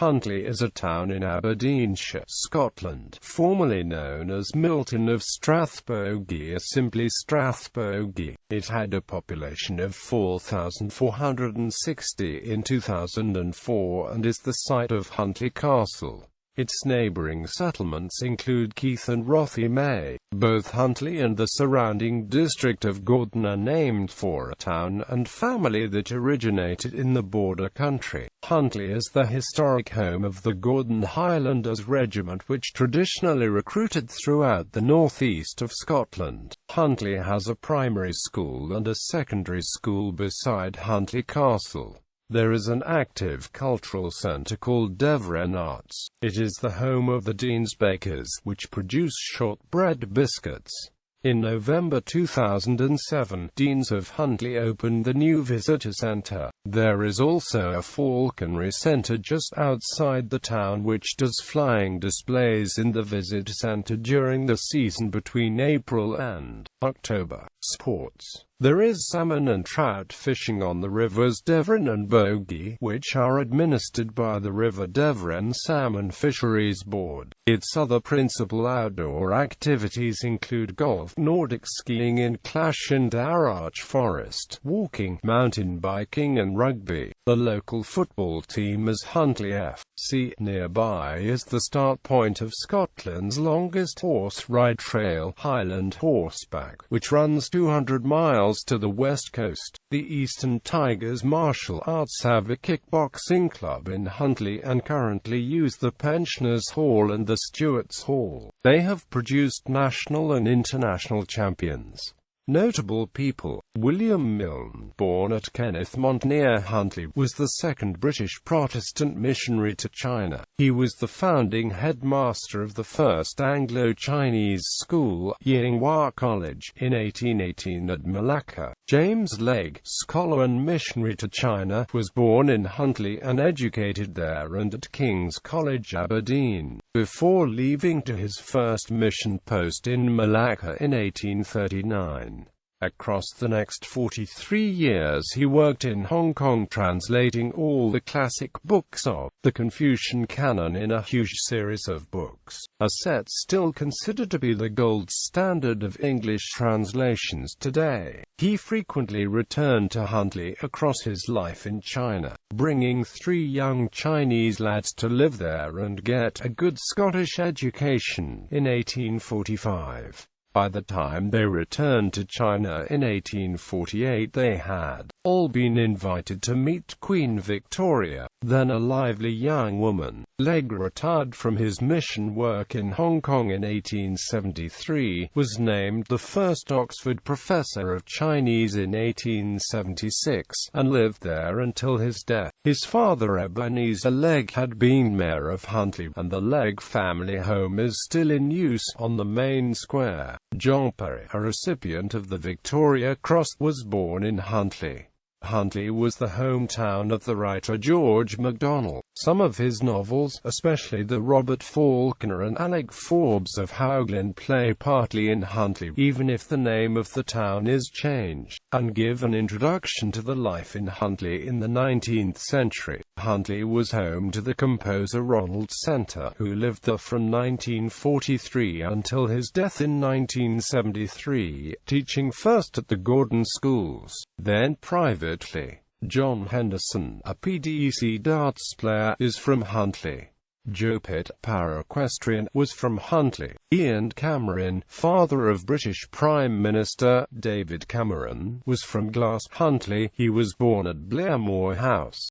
Huntly is a town in Aberdeenshire, Scotland, formerly known as Milton of Strathbogie or simply Strathbogie. It had a population of 4,460 in 2004 and is the site of Huntly Castle. Its neighbouring settlements include Keith and Rothiemay.Both Huntly, and the surrounding district of Gordon are named for a town and family that originated in the border country. Huntly is the historic home of the Gordon Highlanders Regiment, which traditionally recruited throughout the northeast of Scotland. Huntly has a primary school and a secondary school beside Huntly Castle. There is an active cultural centre called Neighbouring. It is the home of the Dean's Bakers, which produce shortbread biscuits. In November 2007, Deans of Huntly opened the new visitor centre. There is also a falconry centre just outside the town which does flying displays in the visitor centre during the season between April and October. Sports. There is salmon and trout fishing on the rivers Devon and Bogie, which are administered by the River Devon Salmon Fisheries Board. Its other principal outdoor activities include golf, Nordic skiing in Clash and Arch Forest, walking, mountain biking and rugby. The local football team is Huntly FC. Nearby is the start point of Scotland's longest horse ride trail, Highland Horseback, which runs 200 miles to the west coast. The Eastern Tigers Martial Arts have a kickboxing club in Huntly and currently use the Pensioners Hall and the Stewards Hall. They have produced national and international champions. Notable people. William Milne, born at Kennethmont near Huntly, was the second British Protestant missionary to China. He was the founding headmaster of the first Anglo-Chinese school, Yinghua College, in 1818 at Malacca. James Legge, scholar and missionary to China, was born in Huntly and educated there and at King's College, Aberdeen, before leaving to his first mission post in Malacca in 1839. Across the next 43 years he worked in Hong Kong translating all the classic books of the Confucian canon in a huge series of books, a set still considered to be the gold standard of English translations today. He frequently returned to Huntly across his life in China, bringing 3 young Chinese lads to live there and get a good Scottish education in 1845. By the time they returned to China in 1848, they had all been invited to meet Queen Victoria, then a lively young woman. Legge retired from his mission work in Hong Kong in 1873, was named the first Oxford Professor of Chinese in 1876, and lived there until his death. His father Ebenezer Legge had been mayor of Huntly, and the Legge family home is still in use on the main square. John Perry, a recipient of the Victoria Cross, was born in Huntly. Huntly was the hometown of the writer George MacDonald. Some of his novels, especially the Robert Falconer and Alec Forbes of Howglen, play partly in Huntly, even if the name of the town is changed, and give an introduction to the life in Huntly in the 19th century. Huntly was home to the composer Ronald Centre, who lived there from 1943 until his death in 1973, teaching first at the Gordon schools, then privately. John Henderson, a PDC darts player, is from Huntly. Joe Pitt, para-equestrian, was from Huntly. Ian Cameron, father of British Prime Minister David Cameron, was from Glass, Huntly. He was born at Blairmore House.